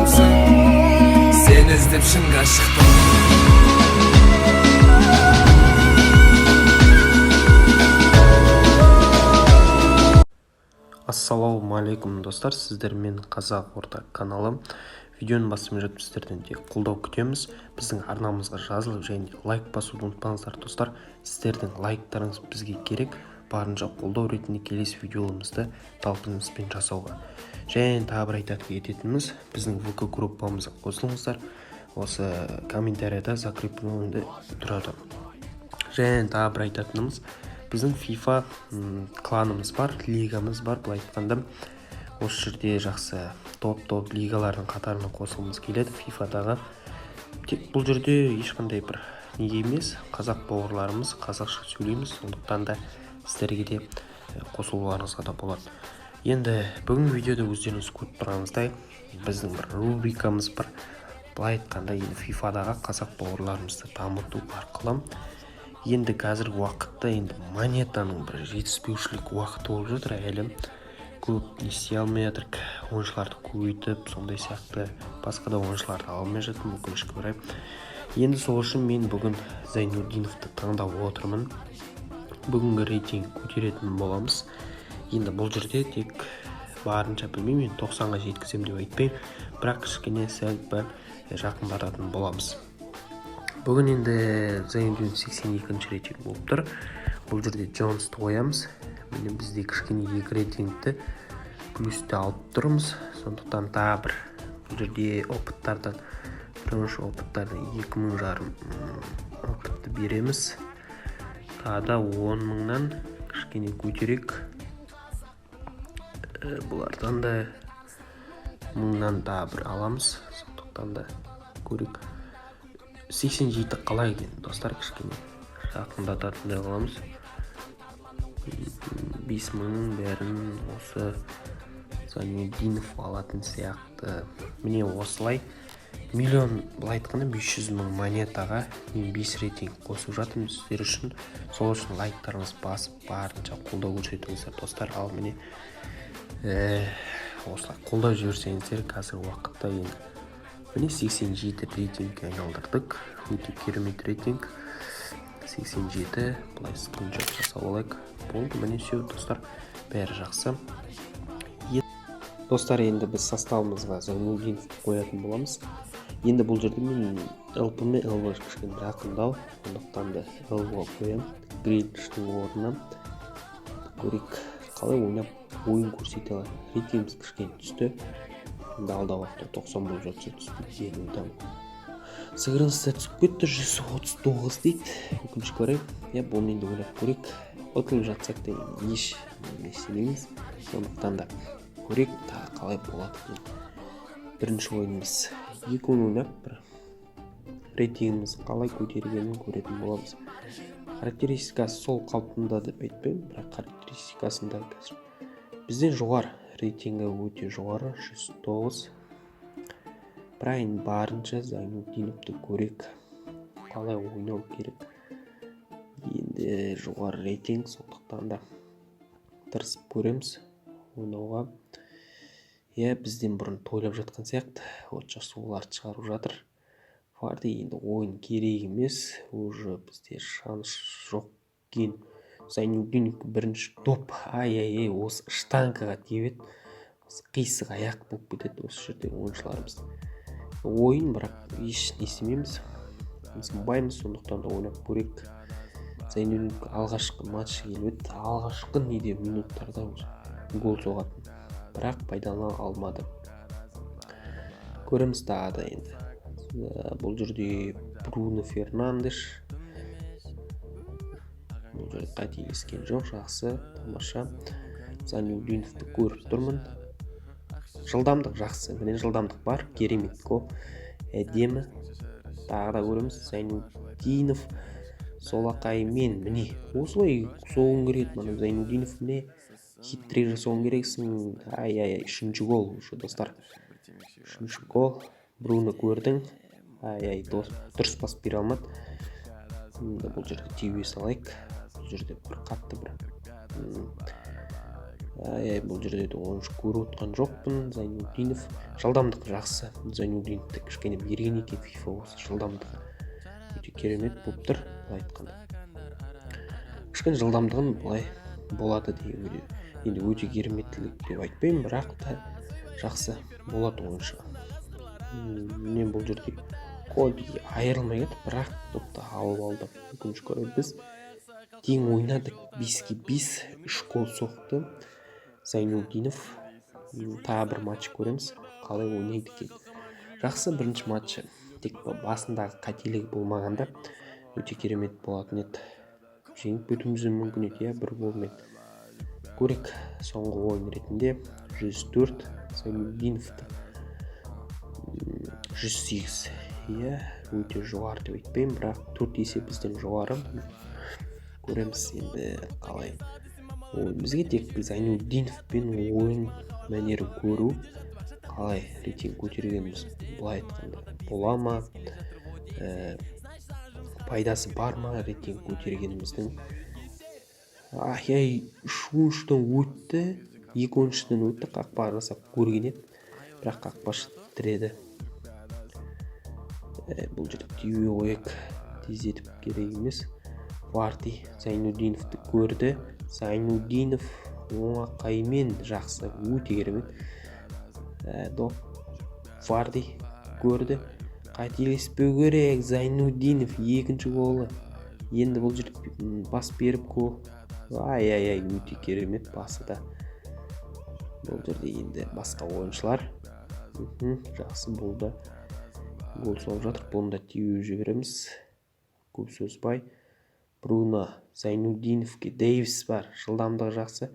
жанымсың, сені іздеп шынға шықтым. Ассалаумағалейкум достар, сіздермен Қазақ орта каналы. Видеоның басымен жатып сіздерден тек қолдау күтеміз. Біздің арнамызға жазылып және лайк басуды ұмытпаңыздар достар. Сіздердің лайктарыңыз бізге керек. Барынша қолдау ретінде келесі видеоларымызды талпыныспен жасауға. Және тағы бір айтып кететініміз, біздің ВК группамызға қосылыңыздар. Осы комментарияда закрепленде тұрады. Және тағы бір айтатынымыз, біздің FIFA кланымыз бар, лигамыз бар. Былай айтқанда, осы жерде жақсы топ лигалардың қатарына қосылғымыз келеді FIFA-дағы. Тек бұл жерде ешқандай бір неге емес, қазақ бауырларымыз қазақша сөйлейміз, сондықтан да сіздерге де қосылуларыңызға да болады. Енді бүгінгі видеода өздеріңіз көріп тұрғаныңыздай біздің бір рубрикамыз бар. Былай айтқанда, FIFA-дағы қазақ бауырларымызды дамыту арқылы енді қазіргі уақытта монетаның бір жетіспеушілік уақыты болып жатыр. Әлі көп не істей алмай жатыр, ойыншыларды көбейтіп, сондай сияқты басқа да ойыншыларды алмай жатыр, өкінішке орай. Енді сол үшін мен бүгін Зайнутдиновты таңдап отырмын. Бүгінгі рейтинг көтеретін боламыз. Енді бұл жерде тек барынша білмеймін, 90-ға жеткізем деп айтпаймын, бірақ кішкене сәл жақын баратын боламыз. Бүгін енді Зайнутдинов 82-ші рейтинг болып тұр. Бұл жерде Джонсты қоямыз. Міне бізде кішкене екі рейтингті плюсті алып тұрмыз. Сондықтан тағы бір бұл жерде опыттардан, бірінші опыттардан 2000 жарым опытты береміз. Тағы да 10 мыңнан кішкене көтерек. Бұлардан да мыңнан тағы бір аламыз. Сондықтан да көрек. 87 қалай екен достар, кішкене жақындататындай қыламыз. 5 мыңның бәрін осы Зайнутдинов алатын сияқты. Міне осылай миллион, былай айтқанда 500 мың монетаға мен 5 рейтинг қосып жатырмын сіздер үшін. Сол үшін лайктарыңыз басып, барынша қолдау көрсетіңіздер достар. Ал міне осылай қолдау жіберсеңіздер қазір уақытта енді міне 87 рейтингке айналдырдық. Өте керемет рейтинг. 87, бұлай скриншот жасап алайық. Болды, міне все достар, бәрі жақсы. Достар, енді біз составымызға Зайнутдиновты қоятын боламыз. Енді бұл жерде мен ЛП мен ЛВ кішкене жақындау, сондықтан да ЛВ қоям. Грилиштің орнына көрейік қалай ойнап ойын көрсете алады. Рейтингіміз кішкене түсті. Алдағы уақытта 90 болып жатса түспейді енді. Сығырынызда түсіп кетті, 139 дейді. Өкінішке орай. Бұны енді ойлап көрейік. Ұтылып жатсақ та еш істемейміз. Сондықтан да көрейік тағы қалай болады. Бірінші ойынымыз 2 ойнап бір рейтингіміз қалай көтергенін көретін боламыз. Характеристикасы сол қалпында деп айтпаймын, бірақ характеристикасында қазір бізден жоғары. Рейтингі өте жоғары, 109. Бірақ барынша Зайнутдиновты көрек қалай ойнау керек. Енді жоғары рейтинг, сондықтан да тырысып көреміз ойнауға. Бізден бұрын тойлап жатқан сияқты, отшасы оларды шығару жатыр. Фарды енді ойын керек емес, уже бізде шанс жоқ кен. Зайнутдинов бірінші топ, осы штангаға тиіп, қисық аяқ болып кетеді осы жерде ойыншыларымыз. Ойын бірақ еш несемейміз, сынбаймыз, сондықтан да ойнап көрек. Зайнутдинов алғашқы матчы келіп, алғашқы неде минуттарда гол соғатын, бірақ пайдалана алмады. Көреміз тағы да енді. Бұл жерде Бруно Фернандеш. Бұл жерде қателескен жоқ, жақсы, тамаша. Зайнутдиновты көріп тұрмын. Жылдамдық жақсы, міне жылдамдық бар, керемет гол, әдемі. Тағы да көреміз Зайнутдинов солақаймен, міне осылай соғын керек. Мына Зайнутдинов міне хитрек жасауын керексің. Үшінші гол уже достар. Үшінші гол. Бруно көрдің. Дұрыс пас бере алмады. Бұл жерде тиюе салайық. Бұл жерде бір қатты бір бұл жерде де ойыншы көріп отқан жоқпын. Зайнутдинов жылдамдық жақсы. Зайнутдиновті кішкене берген екен FIFA осы жылдамдық өте керемет болып тұр. Былай айтқанда кішкене жылдамдығын былай болады деген ойда. Енді өте кереметтілік деп айтпаймын, бірақ та жақсы болады ойыншы. Мен бұл жерде Коди айырылмай кетіп, бірақ допты алып алды. Өкінішке орай біз тең ойнадық, 5-ке 5 3 гол соқты Зайнутдинов. Тағы бір матч көреміз, қалай ойнайды екен. Жақсы бірінші матчы, тек басындағы қателігі болмағанда өте керемет болатын еді. Жеңіп өтуіміз мүмкін еді, бір голмен. Көрек соңғы ойын ретінде 104, Зайнутдиновты 108. Өте жоғары деп айтпаймын, бірақ 4 есе бізден жоғары. Көреміз енді қалай. Бізге тек Зайнутдиновпен ойын мәнерін көру, қалай рейтинг көтергеніміз былай айтқанда бола ма, пайдасы бар ма рейтинг көтергеніміздің. 3 ойыншыдан өтті, 2 ойыншыдан өтті, қақпа жасап көрген еді, бірақ қақпашы тіреді. Бұл жерде түйе ойық тездетіп керек емес. Варди Зайнутдиновты көрді. Зайнутдинов оңақаймен жақсы, өте керемет. Варди көрді. Қателеспеу керек. Зайнутдинов екінші голы. Енді бұл жерде бас беріп гол. Өте керемет басы да. Бұл жерде енді басқа ойыншылар жақсы болды. Гол соғып жатыр. Бұны да теуіп жібереміз. Көп сөз бай. Бруно Зайнутдиновке Дэвис бар. Жылдамдығы жақсы.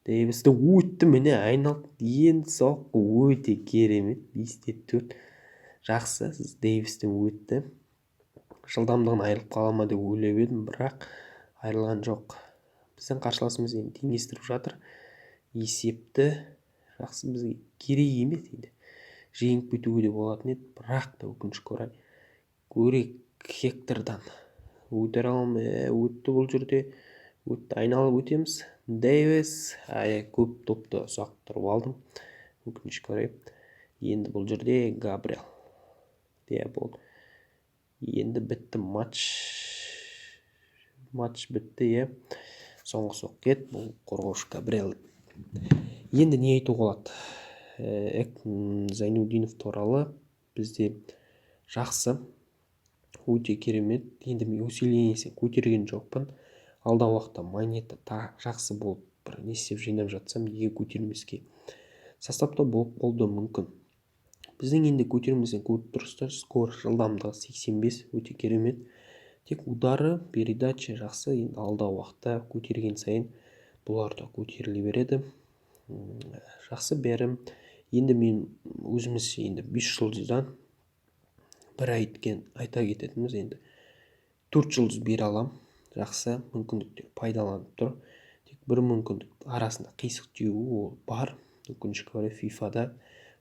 Дэвисті өтті, міне айналды. Енді соққы өте керемет. 5-те 4. Жақсы, сіз Дэвистен өтті. Жылдамдығын айырылып қала ма деп ойлап едім, бірақ айырылған жоқ. Біздің қарсыласымыз енді теңестіріп жатыр. Есепті жақсы, бізге керек емес енді. Жеңіп кетуге де болатын еді, бірақ та өкінішке орай Көрек Хектордан өтер алмай, өтті бұл жерде. Өтті, айналып өтеміз. Дэвис, көп топты ұсақ тұрып алдым. Өкінішке орай. Енді бұл жерде Габриэл. Болды. Енді бітті матч. Матч бітті, соңғы соққы еді. Бұл қорғаушы Габриэл. Енді не айту болады? Зайнутдинов туралы бізде жақсы, өте керемет. Енді мен усилениясын көтерген жоқпын. Алда уақытта монета жақсы болып бір не істеп жинап жатсам, неге көтермеске. Составта болып қолды мүмкін. Біздің енді көтермесен көріп тұрсыздар. Скор жылдамдығы 85, өте керемет. Тек удары, передача жақсы. Енді алда уақытта көтерген сайын бұлар да көтеріле береді. Жақсы бәрім. Енді мен өзіміз енді 5 жұлдыздан бір айта кететіміз, енді 4 жұлдыз бере алам. Жақсы, мүмкіндіктер пайдаланып тұр. Тек бір мүмкіндік арасында қисық теуі бар. Өкінішке орай FIFA-да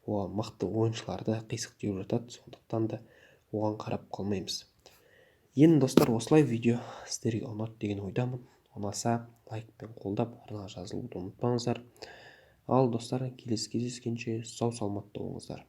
оған мықты ойыншыларды қисық теуіп жатады, сондықтан да оған қарап қалмаймыз. Енді достар, осылай видео сіздерге ұнады деген ойдамын. Ұнаса лайкпен қолдап, арнаға жазылуды ұмытпаңыздар. Ал достар, келесі кездескенше сау саламатта болыңыздар.